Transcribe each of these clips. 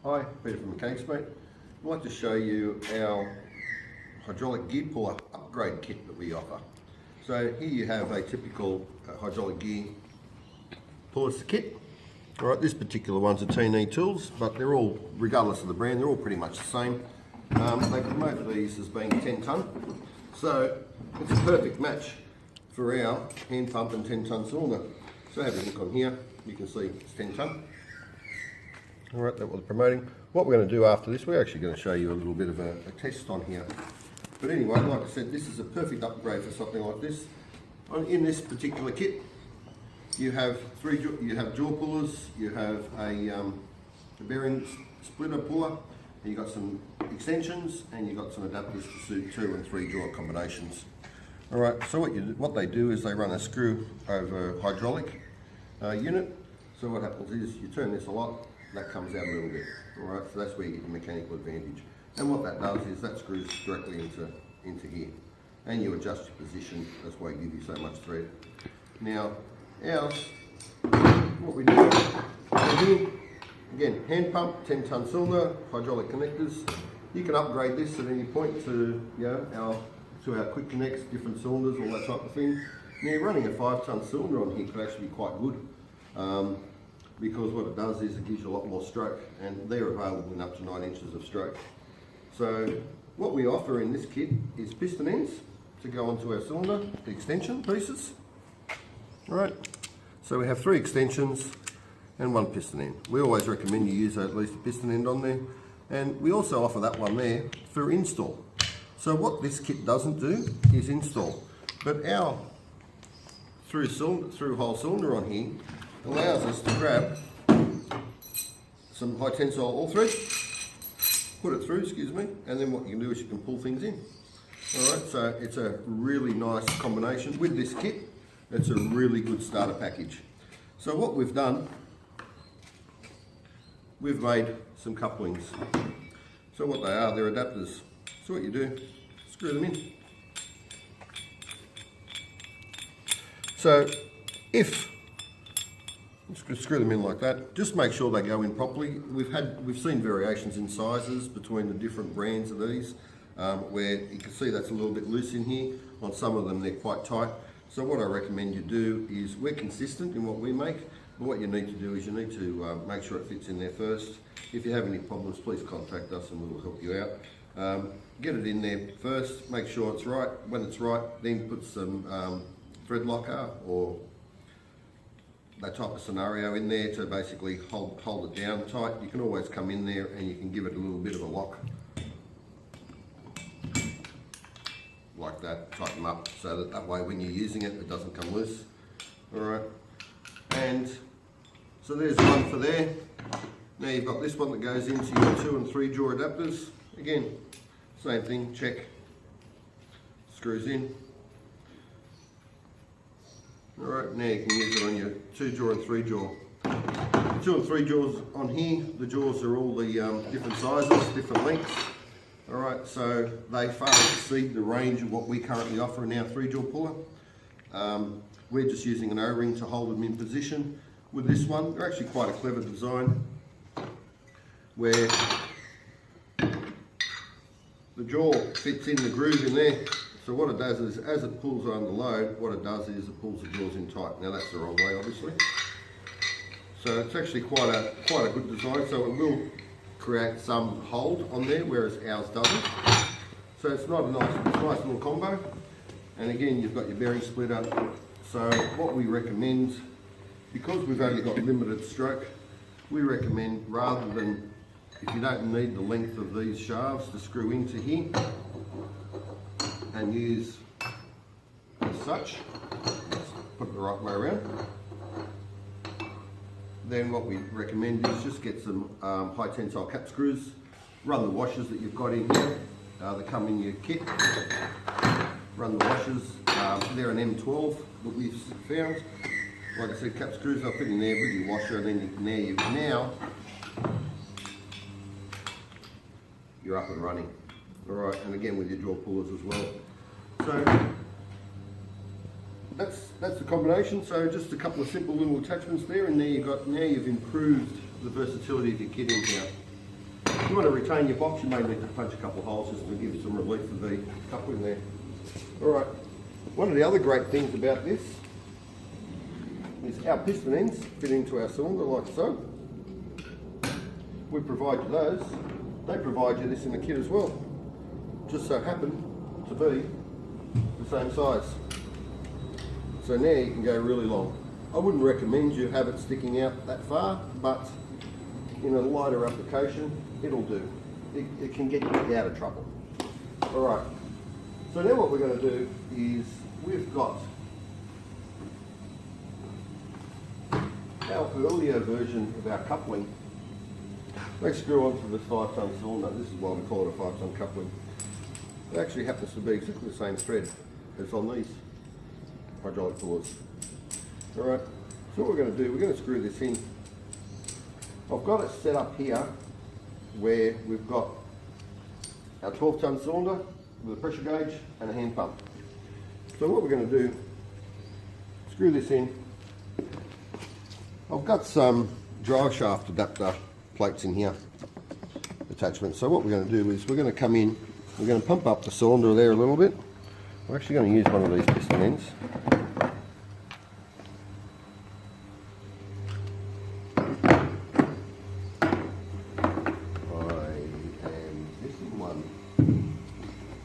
Hi, Peter from Mechanics Mate. I'd like to show you our hydraulic gear puller upgrade kit that we offer. So here you have a typical hydraulic gear puller kit. Alright, this particular one's a T&E Tools, but they're all, regardless of the brand, they're all pretty much the same. They promote these as being 10 tonne. So it's a perfect match for our hand pump and 10 tonne cylinder. So have a look on here, you can see it's 10 tonne. Alright, that's what they're promoting. What we're going to do after this, we're actually going to show you a little bit of a test on here. But anyway, like I said, this is a perfect upgrade for something like this. In this particular kit, you have jaw pullers, you have a bearing splitter puller, and you've got some extensions, and you've got some adapters to suit 2 and 3 jaw combinations. Alright, so what they do is they run a screw over hydraulic unit. So what happens is you turn this a lot, that comes out a little bit. Alright, so that's where you get the mechanical advantage. And what that does is that screws directly into here. And you adjust your position, that's why it gives you so much thread. Now, ours, what we do here, again, hand pump, 10 tonne cylinder, hydraulic connectors. You can upgrade this at any point to our quick connects, different cylinders, all that type of thing. Now, running a 5 tonne cylinder on here could actually be quite good. Because what it does is it gives you a lot more stroke, and they're available in up to 9 inches of stroke. So what we offer in this kit is piston ends to go onto our cylinder, the extension pieces. Alright, so we have 3 extensions and 1 piston end. We always recommend you use at least a piston end on there, and we also offer that one there for install. So what this kit doesn't do is install, but our through hole cylinder on here allows us to grab some high tensile all thread, put it through, and then what you can do is you can pull things in. Alright, so it's a really nice combination. With this kit, it's a really good starter package. So what we've done, we've made some couplings. So what they are, they're adapters. So what you do, screw them in. So if screw them in like that. Just make sure they go in properly. We've seen variations in sizes between the different brands of these, where you can see that's a little bit loose in here. On some of them, they're quite tight. So what I recommend you do is we're consistent in what we make, but what you need to do is you need to make sure it fits in there first. If you have any problems, please contact us and we'll help you out. Get it in there first, make sure it's right. When it's right, then put some thread locker or that type of scenario in there to basically hold it down tight. You can always come in there and you can give it a little bit of a lock. Like that, tighten them up so that way when you're using it, it doesn't come loose. Alright, and so there's one for there. Now you've got this one that goes into your 2 and 3 jaw adapters. Again, same thing, check, screws in. Alright, now you can use it on your 2 jaw and 3 jaw. The 2 and 3 jaws on here, the jaws are all the different sizes, different lengths. Alright, so they far exceed the range of what we currently offer in our 3 jaw puller. We're just using an O-ring to hold them in position. With this one, they're actually quite a clever design, where the jaw fits in the groove in there. So what it does is, as it pulls on the load, what it does is it pulls the jaws in tight. Now that's the wrong way, obviously. So it's actually quite a good design. So it will create some hold on there, whereas ours doesn't. So it's not a nice little combo. And again, you've got your bearing splitter. So what we recommend, because we've only got limited stroke, we recommend, rather than, if you don't need the length of these shafts to screw into here, and use as such, let's put it the right way around, then what we recommend is just get some high tensile cap screws, run the washers that you've got in here, they come in your kit, run the washers, they're an M12 that we've found. Like I said, cap screws I'll put in there with your washer, and then now you're up and running. Alright, and again with your jaw pullers as well. So that's the combination. So just a couple of simple little attachments there, and there you've improved the versatility of your kit in here. If you want to retain your box, you may need to punch a couple of holes just to give you some relief of the coupling there. Alright, one of the other great things about this is our piston ends fit into our cylinder like so. We provide you those. They provide you this in the kit as well. Just so happen to be the same size. So now you can go really long. I wouldn't recommend you have it sticking out that far, but in a lighter application, it'll do. It can get you out of trouble. Alright, so now what we're going to do is we've got our earlier version of our coupling. They screw onto the 5-ton cylinder. This is why we call it a 5-ton coupling. It actually happens to be exactly the same thread as on these hydraulic pullers. Alright, so what we're going to do, we're going to screw this in. I've got it set up here where we've got our 12-ton cylinder with a pressure gauge and a hand pump. So what we're going to do, screw this in. I've got some drive shaft adapter plates in here, attachments. So what we're going to do is we're going to come in, we're going to pump up the cylinder there a little bit. We're actually going to use one of these piston ends.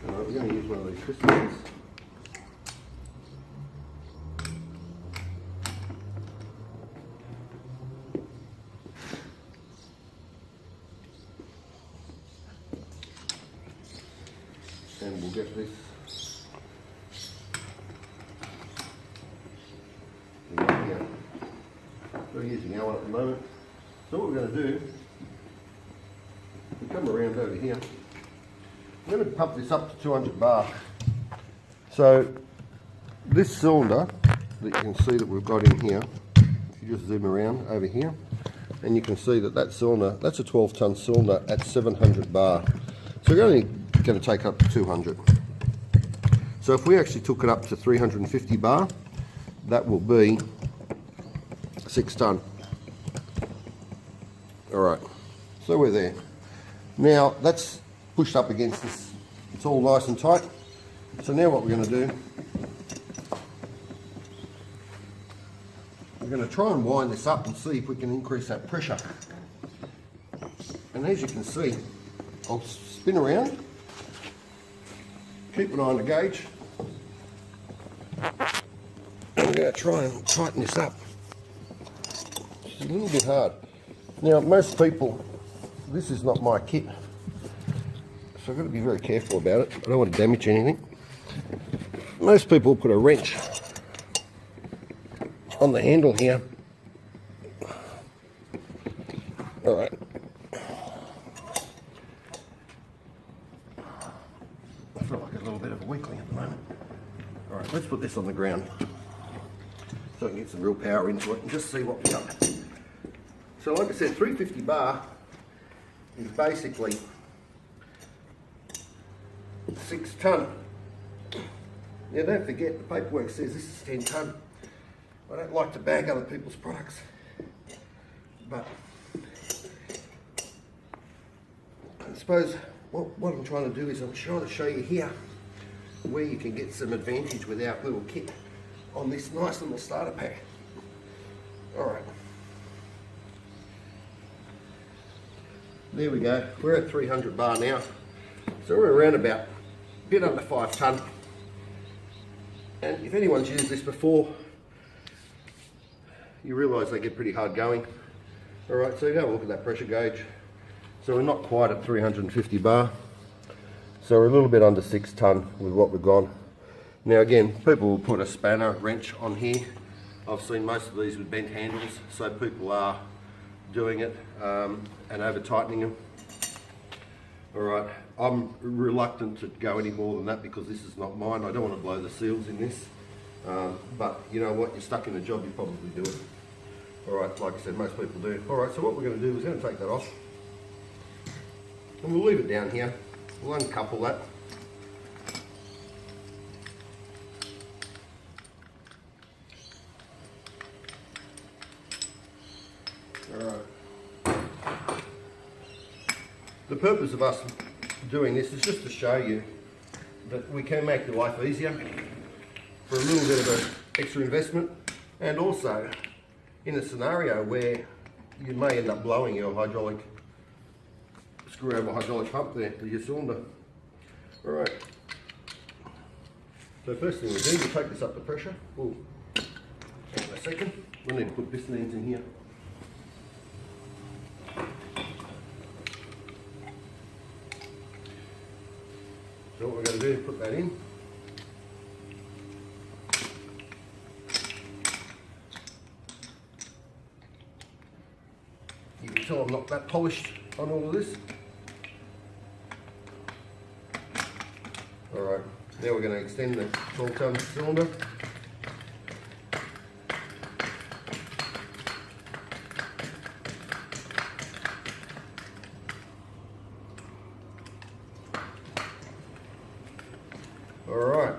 We're going to use one of these piston ends. And we'll get this here. We're using our one at the moment. So what we're going to do, we come around over here. I'm going to pump this up to 200 bar. So this cylinder that you can see that we've got in here, if you just zoom around over here, and you can see that that cylinder, that's a 12-ton cylinder at 700 bar. So we're only going to take up to 200. So if we actually took it up to 350 bar, that will be 6 ton. Alright, so we're there. Now that's pushed up against this, it's all nice and tight. So now what we're going to do, we're going to try and wind this up and see if we can increase that pressure. And as you can see, I'll spin around, keep an eye on the gauge, and we're going to try and tighten this up. It's a little bit hard. Now most people, this is not my kit, so I've got to be very careful about it. I don't want to damage anything. Most people put a wrench on the handle here. Alright. I feel like a little bit of a weakling at the moment. Alright, let's put this on the ground so I can get some real power into it and just see what we got. So like I said, 350 bar is basically 6 ton. Now don't forget, the paperwork says this is 10 ton. I don't like to bag other people's products, but I suppose what I'm trying to do is I'm trying to show you here where you can get some advantage with our little kit on this nice little starter pack. Alright. There we go. We're at 300 bar now. So we're around about a bit under 5 ton. And if anyone's used this before, you realise they get pretty hard going. Alright, so you have a look at that pressure gauge. So we're not quite at 350 bar. So we're a little bit under 6 ton with what we've got. Now again, people will put a spanner wrench on here. I've seen most of these with bent handles, so people are doing it and over tightening them. Alright, I'm reluctant to go any more than that because this is not mine. I don't want to blow the seals in this. But you know what, you're stuck in a job, you probably do it. Alright, like I said, most people do. Alright, so what we're going to do is we're going to take that off. And we'll leave it down here. We'll uncouple that. Alright. the purpose of us doing this is just to show you that we can make your life easier for a little bit of an extra investment, and also in a scenario where you may end up blowing your hydraulic screw over hydraulic pump there to your cylinder. Alright, so first thing we do, we'll take this up to pressure. Hang on a second, we need to put pistons in here. So what we're going to do is put that in. You can tell I'm not that polished on all of this. Alright, now we're going to extend the 12-ton cylinder. Alright,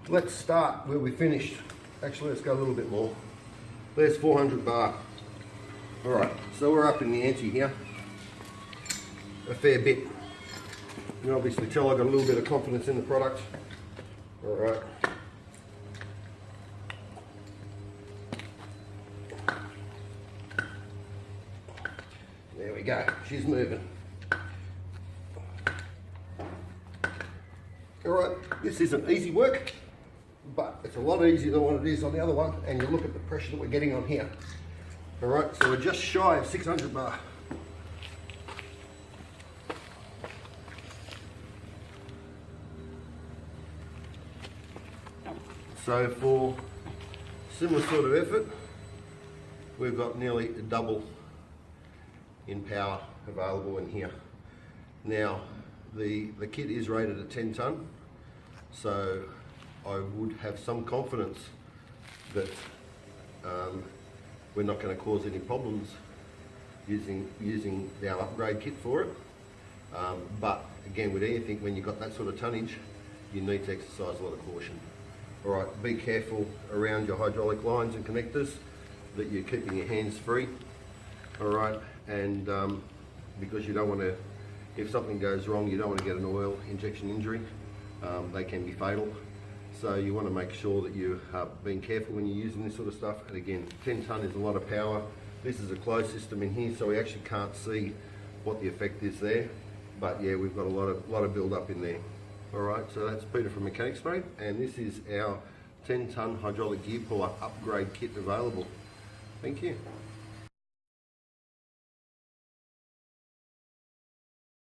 let's start where we finished. Actually, let's go a little bit more. There's 400 bar. Alright, so we're up in the ante here a fair bit. You can obviously tell I've got a little bit of confidence in the product. Alright. There we go, she's moving. Alright, this isn't easy work, but it's a lot easier than what it is on the other one, and you look at the pressure that we're getting on here. Alright, so we're just shy of 600 bar. So for similar sort of effort, we've got nearly double in power available in here. Now, the kit is rated at 10 tonne, so I would have some confidence that we're not going to cause any problems using our upgrade kit for it. But again, with anything, when you've got that sort of tonnage, you need to exercise a lot of caution. Alright, be careful around your hydraulic lines and connectors, that you're keeping your hands free. Alright, and because you don't want to, if something goes wrong, you don't want to get an oil injection injury. They can be fatal. So you want to make sure that you are being careful when you're using this sort of stuff. And again, 10 tonne is a lot of power. This is a closed system in here, so we actually can't see what the effect is there. But yeah, we've got a lot of build up in there. Alright, so that's Peter from Mechanics Mate, and this is our 10 tonne hydraulic gear puller upgrade kit available. Thank you.